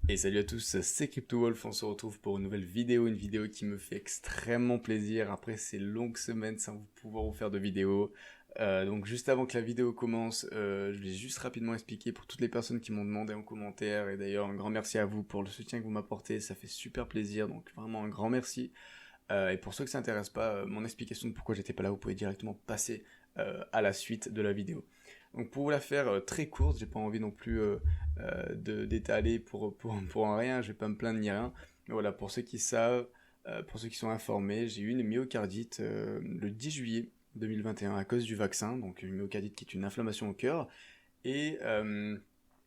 Et salut à tous, c'est CryptoWolf, on se retrouve pour une vidéo qui me fait extrêmement plaisir après ces longues semaines sans pouvoir vous faire de vidéo. Donc juste avant que la vidéo commence, je vais juste rapidement expliquer pour toutes les personnes qui m'ont demandé en commentaire, et d'ailleurs un grand merci à vous pour le soutien que vous m'apportez, ça fait super plaisir, donc vraiment un grand merci. Et pour ceux que ça n'intéresse pas, mon explication de pourquoi j'étais pas là, vous pouvez directement passer à la suite de la vidéo. Donc pour vous la faire très courte, j'ai pas envie non plus d'étaler pour un rien, je vais pas me plaindre ni rien. Mais voilà, pour ceux qui savent, pour ceux qui sont informés, j'ai eu une myocardite le 10 juillet 2021 à cause du vaccin, donc une myocardite qui est une inflammation au cœur. Et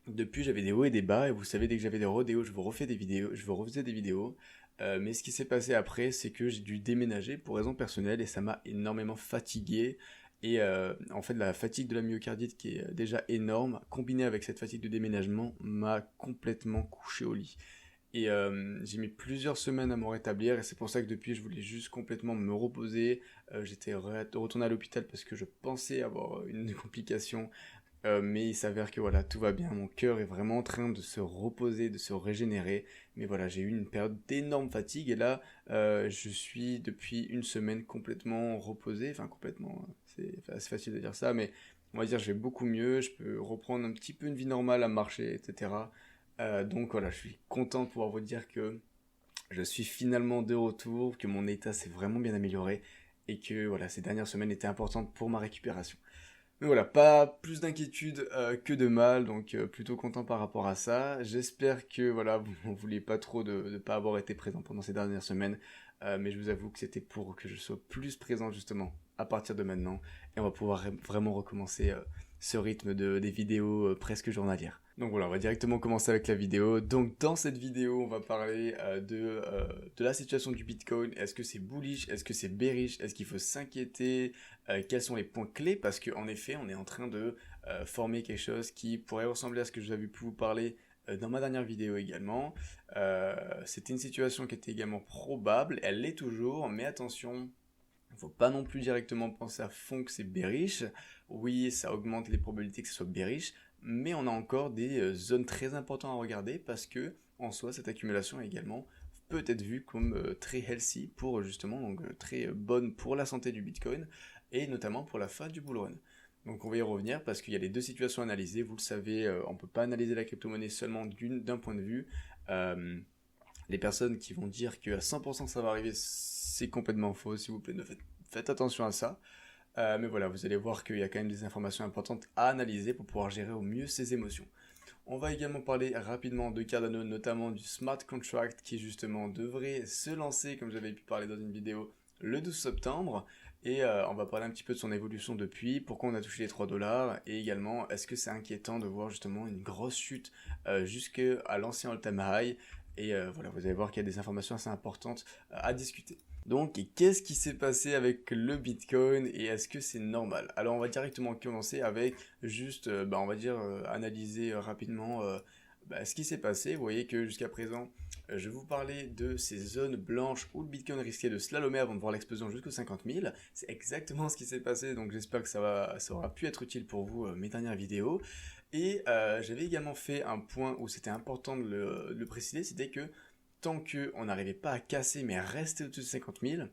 depuis, j'avais des hauts et des bas, et vous savez, dès que j'avais des rodéos, je vous refais des vidéos, je vous refaisais des vidéos. Mais ce qui s'est passé après, c'est que j'ai dû déménager pour raison personnelle, et ça m'a énormément fatigué. Et en fait, la fatigue de la myocardite, qui est déjà énorme, combinée avec cette fatigue de déménagement, m'a complètement couché au lit. Et j'ai mis plusieurs semaines à me rétablir, et c'est pour ça que depuis, je voulais juste complètement me reposer. J'étais retourné à l'hôpital parce que je pensais avoir une complication, mais il s'avère que voilà, tout va bien, mon cœur est vraiment en train de se reposer, de se régénérer. Mais voilà, j'ai eu une période d'énorme fatigue et là, je suis depuis une semaine complètement reposé, enfin complètement, c'est assez facile de dire ça, mais on va dire je vais beaucoup mieux, je peux reprendre un petit peu une vie normale à marcher, etc. Donc voilà, je suis content de pouvoir vous dire que je suis finalement de retour, que mon état s'est vraiment bien amélioré et que voilà, ces dernières semaines étaient importantes pour ma récupération. Mais voilà, pas plus d'inquiétude que de mal, donc plutôt content par rapport à ça. J'espère que voilà, vous n'en voulez pas trop de ne pas avoir été présent pendant ces dernières semaines, mais je vous avoue que c'était pour que je sois plus présent justement à partir de maintenant, et on va pouvoir vraiment recommencer ce rythme des vidéos presque journalières. Donc voilà, on va directement commencer avec la vidéo. Donc dans cette vidéo, on va parler de la situation du Bitcoin. Est-ce que c'est bullish? Est-ce que c'est bearish? Est-ce qu'il faut s'inquiéter? Quels sont les points clés, parce qu'en effet on est en train de former quelque chose qui pourrait ressembler à ce que j'avais pu vous parler dans ma dernière vidéo également. C'était une situation qui était également probable, elle l'est toujours, mais attention, il ne faut pas non plus directement penser à fond que c'est bearish. Oui, ça augmente les probabilités que ce soit bearish, mais on a encore des zones très importantes à regarder parce que en soi cette accumulation également peut être vue comme très healthy pour justement, donc très bonne pour la santé du Bitcoin et notamment pour la fin du bull run. Donc on va y revenir parce qu'il y a les deux situations à analyser. Vous le savez, on ne peut pas analyser la crypto-monnaie seulement d'un point de vue. Euh, les personnes qui vont dire que à 100% ça va arriver, c'est complètement faux, s'il vous plaît, faites attention à ça. Mais voilà, vous allez voir qu'il y a quand même des informations importantes à analyser pour pouvoir gérer au mieux ses émotions. On va également parler rapidement de Cardano, notamment du smart contract qui justement devrait se lancer, comme j'avais pu parler dans une vidéo, le 12 septembre. Et on va parler un petit peu de son évolution depuis, pourquoi on a touché les 3 dollars, et également est-ce que c'est inquiétant de voir justement une grosse chute jusqu'à l'ancien all-time high. Et voilà, vous allez voir qu'il y a des informations assez importantes à discuter. Donc, qu'est-ce qui s'est passé avec le Bitcoin et est-ce que c'est normal? Alors, on va directement commencer avec juste, on va dire, analyser rapidement ce qui s'est passé. Vous voyez que jusqu'à présent, je vais vous parler de ces zones blanches où le Bitcoin risquait de slalomer avant de voir l'explosion jusqu'aux 50 000. C'est exactement ce qui s'est passé, donc j'espère que ça aura pu être utile pour vous, mes dernières vidéos. Et j'avais également fait un point où c'était important de le préciser, c'était que tant qu'on n'arrivait pas à casser mais à rester au-dessus de 50 000,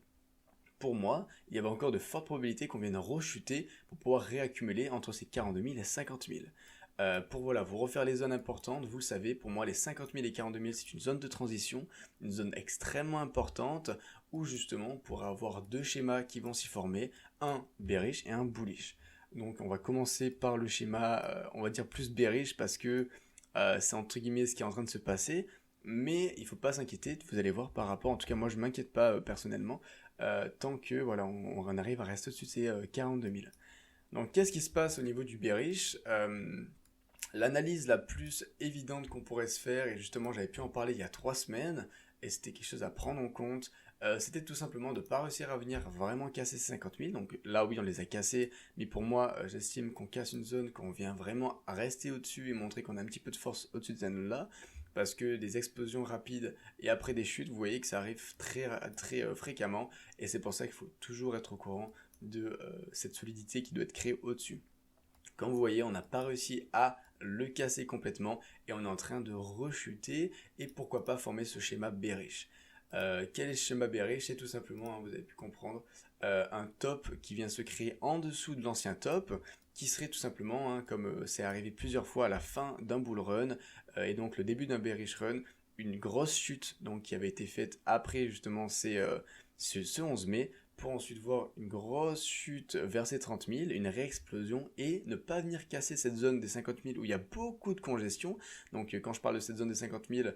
pour moi, il y avait encore de fortes probabilités qu'on vienne rechuter pour pouvoir réaccumuler entre ces 42 000 et 50 000. Pour voilà, vous refaire les zones importantes, vous le savez, pour moi les 50 000 et 42 000 c'est une zone de transition, une zone extrêmement importante où justement on pourra avoir deux schémas qui vont s'y former, un bearish et un bullish. Donc on va commencer par le schéma, on va dire plus bearish parce que c'est entre guillemets ce qui est en train de se passer, mais il ne faut pas s'inquiéter, vous allez voir par rapport, en tout cas moi je ne m'inquiète pas personnellement, tant que voilà, on arrive à rester au-dessus de ces 42 000. Donc qu'est-ce qui se passe au niveau du bearish? L'analyse la plus évidente qu'on pourrait se faire, et justement j'avais pu en parler il y a 3 semaines, et c'était quelque chose à prendre en compte, c'était tout simplement de ne pas réussir à venir vraiment casser ces 50 000. Donc là oui on les a cassés, mais pour moi j'estime qu'on casse une zone, qu'on vient vraiment à rester au-dessus et montrer qu'on a un petit peu de force au-dessus de cette zone-là, parce que des explosions rapides et après des chutes, vous voyez que ça arrive très, très fréquemment, et c'est pour ça qu'il faut toujours être au courant de cette solidité qui doit être créée au-dessus. Comme vous voyez, on n'a pas réussi à le casser complètement et on est en train de rechuter et pourquoi pas former ce schéma bearish. Quel est ce schéma bearish? C'est tout simplement, hein, vous avez pu comprendre, un top qui vient se créer en dessous de l'ancien top, qui serait tout simplement, hein, comme c'est arrivé plusieurs fois à la fin d'un bull run, et donc le début d'un bearish run, une grosse chute donc, qui avait été faite après justement ce 11 mai, pour ensuite voir une grosse chute vers ces 30 000, une réexplosion, et ne pas venir casser cette zone des 50 000 où il y a beaucoup de congestion. Donc quand je parle de cette zone des 50 000,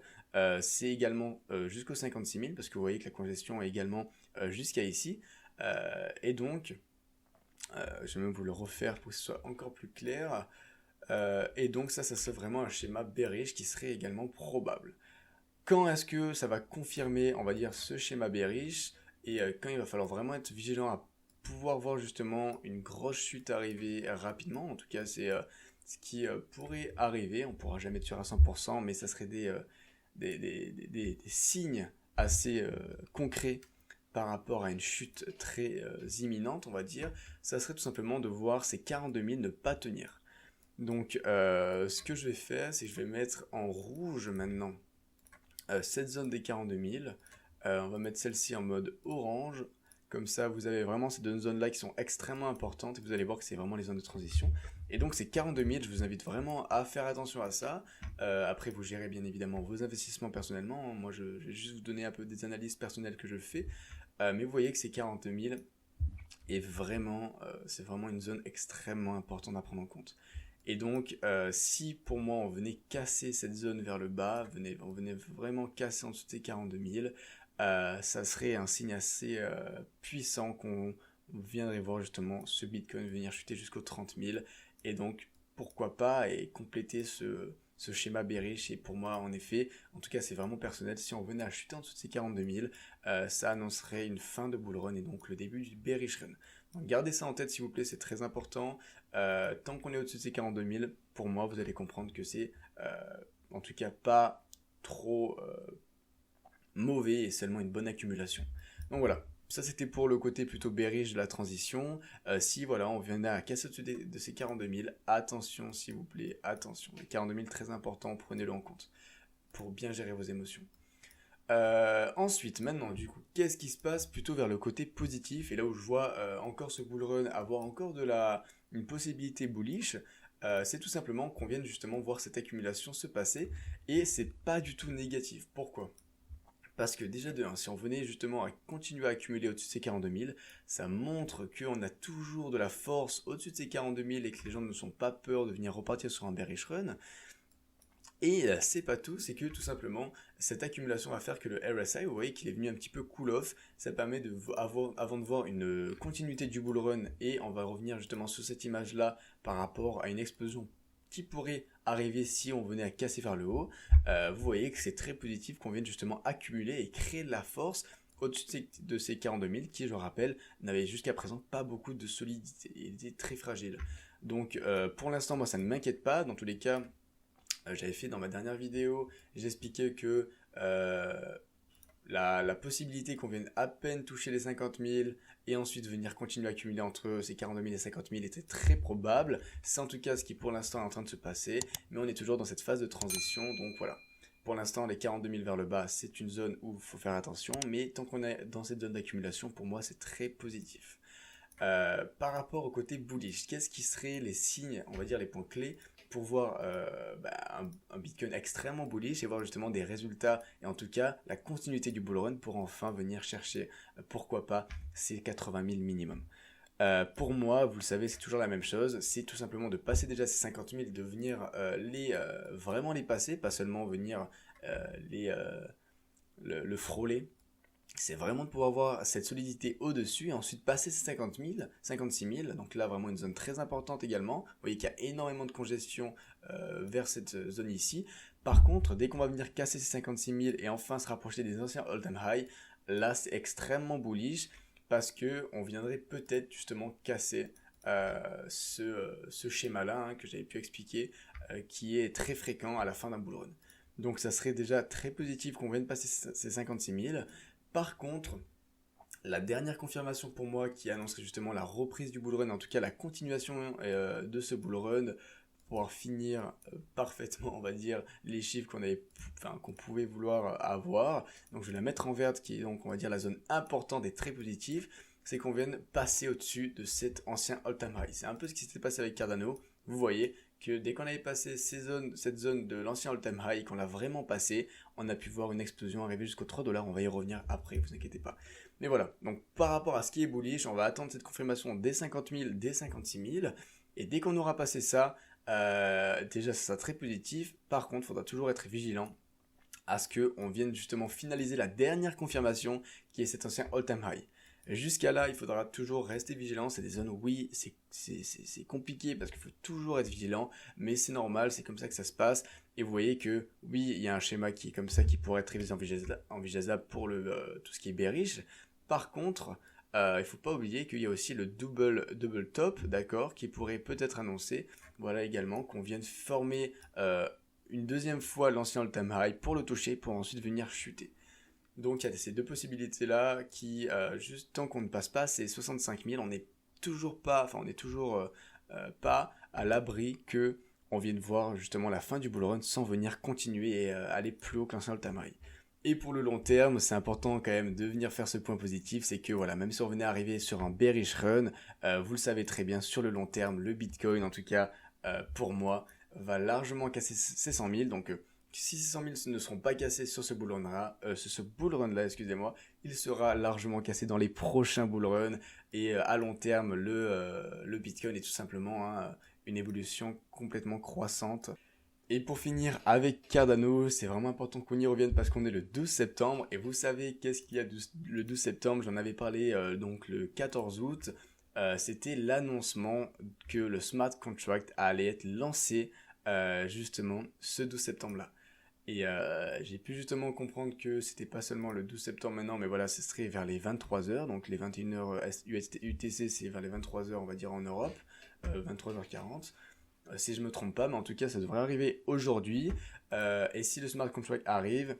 c'est également jusqu'aux 56 000, parce que vous voyez que la congestion est également jusqu'à ici. Et donc, je vais même vous le refaire pour que ce soit encore plus clair. Et donc ça serait vraiment un schéma bearish qui serait également probable. Quand est-ce que ça va confirmer, on va dire, ce schéma bearish, et quand il va falloir vraiment être vigilant à pouvoir voir justement une grosse chute arriver rapidement? En tout cas, c'est ce qui pourrait arriver. On ne pourra jamais être sûr à 100%, mais ça serait des signes assez concrets par rapport à une chute très imminente, on va dire. Ça serait tout simplement de voir ces 42 000 ne pas tenir. Donc, ce que je vais faire, c'est que je vais mettre en rouge maintenant cette zone des 42 000. On va mettre celle-ci en mode orange. Comme ça, vous avez vraiment ces deux zones-là qui sont extrêmement importantes et vous allez voir que c'est vraiment les zones de transition. Et donc, ces 42 000, je vous invite vraiment à faire attention à ça. Après, vous gérez bien évidemment vos investissements personnellement. Moi, je vais juste vous donner un peu des analyses personnelles que je fais. Mais vous voyez que ces 42 000 est vraiment, c'est vraiment une zone extrêmement importante à prendre en compte. Et donc, si pour moi on venait casser cette zone vers le bas, on venait vraiment casser en dessous de ces 42 000, ça serait un signe assez puissant qu'on viendrait voir justement ce Bitcoin venir chuter jusqu'aux 30 000. Et donc, pourquoi pas, et compléter ce schéma bearish. Et pour moi, en effet, en tout cas, c'est vraiment personnel. Si on venait à chuter en dessous de ces 42 000, ça annoncerait une fin de bull run et donc le début du bearish run. Donc, gardez ça en tête, s'il vous plaît, c'est très important. Tant qu'on est au-dessus de ces 42 000, pour moi, vous allez comprendre que c'est en tout cas pas trop mauvais et seulement une bonne accumulation. Donc voilà, ça c'était pour le côté plutôt bearish de la transition. Si voilà, on venait à casser au-dessus de ces 42 000, attention s'il vous plaît, attention. Les 42 000, très important, prenez-le en compte pour bien gérer vos émotions. Ensuite, maintenant, du coup, qu'est-ce qui se passe plutôt vers le côté positif? Et là où je vois encore ce bull run avoir encore une possibilité bullish, c'est tout simplement qu'on vienne justement voir cette accumulation se passer et c'est pas du tout négatif. Pourquoi? Parce que déjà de 1, si on venait justement à continuer à accumuler au-dessus de ces 42 000, ça montre qu'on a toujours de la force au-dessus de ces 42 000 et que les gens ne sont pas peur de venir repartir sur un bearish run. Et c'est pas tout, c'est que tout simplement, cette accumulation va faire que le RSI, vous voyez qu'il est venu un petit peu cool off, ça permet avant de voir une continuité du bull run, et on va revenir justement sur cette image-là par rapport à une explosion qui pourrait arriver si on venait à casser vers le haut. Vous voyez que c'est très positif qu'on vienne justement accumuler et créer de la force au-dessus de ces 42 000 qui, je rappelle, n'avaient jusqu'à présent pas beaucoup de solidité, il était très fragile. Donc pour l'instant, moi ça ne m'inquiète pas, dans tous les cas, j'avais fait dans ma dernière vidéo, j'expliquais que la possibilité qu'on vienne à peine toucher les 50 000 et ensuite venir continuer à accumuler entre ces 42 000 et 50 000 était très probable. C'est en tout cas ce qui pour l'instant est en train de se passer, mais on est toujours dans cette phase de transition, donc voilà. Pour l'instant, les 42 000 vers le bas, c'est une zone où il faut faire attention, mais tant qu'on est dans cette zone d'accumulation, pour moi, c'est très positif. Par rapport au côté bullish, qu'est-ce qui seraient les signes, on va dire les points clés pour voir un Bitcoin extrêmement bullish et voir justement des résultats et en tout cas la continuité du bull run pour enfin venir chercher, pourquoi pas, ces 80 000 minimum. Pour moi, vous le savez, c'est toujours la même chose, c'est tout simplement de passer déjà ces 50 000, de venir vraiment les passer, pas seulement venir le frôler. C'est vraiment de pouvoir avoir cette solidité au-dessus et ensuite passer ces 50 000, 56 000. Donc là, vraiment une zone très importante également. Vous voyez qu'il y a énormément de congestion vers cette zone ici. Par contre, dès qu'on va venir casser ces 56 000 et enfin se rapprocher des anciens all-time high, là, c'est extrêmement bullish parce qu'on viendrait peut-être justement casser ce schéma-là hein, que j'avais pu expliquer, qui est très fréquent à la fin d'un bull run. Donc ça serait déjà très positif qu'on vienne passer ces 56 000. Par contre, la dernière confirmation pour moi qui annoncerait justement la reprise du bull run, en tout cas la continuation de ce bull run, pouvoir finir parfaitement, on va dire, les chiffres qu'on pouvait vouloir avoir. Donc je vais la mettre en verte, qui est donc, on va dire, la zone importante et très positive, c'est qu'on vienne passer au-dessus de cet ancien all-time high. C'est un peu ce qui s'était passé avec Cardano. Vous voyez que dès qu'on avait passé cette zone de l'ancien all-time high, qu'on l'a vraiment passé, on a pu voir une explosion arriver jusqu'aux 3 $. On va y revenir après, vous inquiétez pas. Mais voilà, donc par rapport à ce qui est bullish, on va attendre cette confirmation des 50 000, des 56 000. Et dès qu'on aura passé ça, déjà ça sera très positif. Par contre, il faudra toujours être vigilant à ce qu'on vienne justement finaliser la dernière confirmation qui est cet ancien all-time high. Jusqu'à là, il faudra toujours rester vigilant. C'est des zones où oui, c'est compliqué parce qu'il faut toujours être vigilant, mais c'est normal, c'est comme ça que ça se passe. Et vous voyez que oui, il y a un schéma qui est comme ça, qui pourrait être très envisageable pour tout ce qui est bearish. Par contre, il ne faut pas oublier qu'il y a aussi le double top, d'accord, qui pourrait peut-être annoncer, voilà également, qu'on vienne former une deuxième fois l'ancien all-time high pour le toucher, pour ensuite venir chuter. Donc il y a ces deux possibilités-là qui, juste tant qu'on ne passe pas ces 65 000, on n'est toujours pas à l'abri que on vienne voir justement la fin du bull run sans venir continuer et aller plus haut que l'ancien all-time high. Et pour le long terme, c'est important quand même de venir faire ce point positif, c'est que voilà, même si on venait arriver sur un bearish run, vous le savez très bien, sur le long terme, le Bitcoin, en tout cas pour moi, va largement casser ces 100 000. Donc si ces 100 000 ne seront pas cassés sur ce bull run-là, excusez-moi, il sera largement cassé dans les prochains bull runs. Et à long terme, le Bitcoin est tout simplement une évolution complètement croissante. Et pour finir avec Cardano, c'est vraiment important qu'on y revienne parce qu'on est le 12 septembre. Et vous savez qu'est-ce qu'il y a le 12 septembre, j'en avais parlé donc le 14 août. C'était l'annoncement que le smart contract allait être lancé justement ce 12 septembre-là. Et j'ai pu justement comprendre que c'était pas seulement le 12 septembre maintenant, mais voilà, ce serait vers les 23h, donc les 21h UTC, c'est vers les 23h, on va dire en Europe, 23h40. Si je me trompe pas, mais en tout cas, ça devrait arriver aujourd'hui. Et si le smart contract arrive,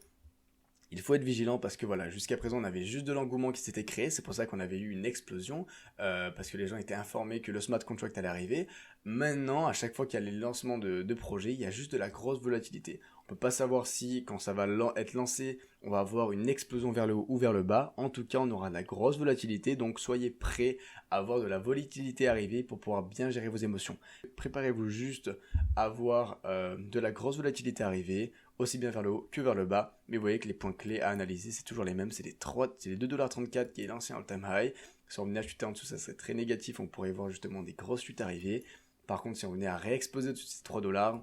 il faut être vigilant parce que voilà, jusqu'à présent, on avait juste de l'engouement qui s'était créé. C'est pour ça qu'on avait eu une explosion parce que les gens étaient informés que le smart contract allait arriver. Maintenant, à chaque fois qu'il y a les lancements de projets, il y a juste de la grosse volatilité. On peut pas savoir si, quand ça va être lancé, on va avoir une explosion vers le haut ou vers le bas. En tout cas, on aura de la grosse volatilité. Donc, soyez prêts à avoir de la volatilité arriver pour pouvoir bien gérer vos émotions. Préparez-vous juste à avoir de la grosse volatilité arriver, aussi bien vers le haut que vers le bas. Mais vous voyez que les points clés à analyser, c'est toujours les mêmes. C'est les 2,34$ qui est l'ancien all-time high. Si on venait à chuter en dessous, ça serait très négatif. On pourrait voir justement des grosses chutes arriver. Par contre, si on venait à réexploser au-dessus de ces 3$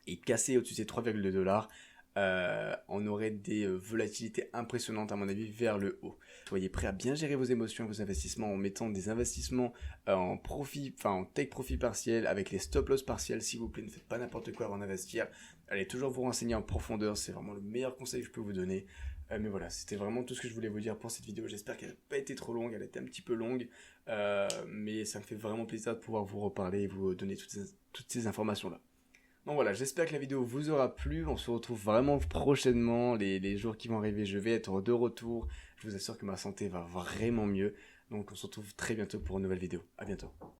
et casser au-dessus de ces 3,2$, on aurait des volatilités impressionnantes à mon avis vers le haut. Soyez prêts à bien gérer vos émotions et vos investissements en mettant des investissements en take profit partiel avec les stop loss partiels, s'il vous plaît. Ne faites pas n'importe quoi avant d'investir. Allez toujours vous renseigner en profondeur, c'est vraiment le meilleur conseil que je peux vous donner. Mais voilà, c'était vraiment tout ce que je voulais vous dire pour cette vidéo. J'espère qu'elle n'a pas été trop longue, elle a été un petit peu longue, mais ça me fait vraiment plaisir de pouvoir vous reparler et vous donner toutes ces informations-là. Donc voilà, j'espère que la vidéo vous aura plu. On se retrouve vraiment prochainement. Les jours qui vont arriver, je vais être de retour. Je vous assure que ma santé va vraiment mieux. Donc on se retrouve très bientôt pour une nouvelle vidéo. À bientôt.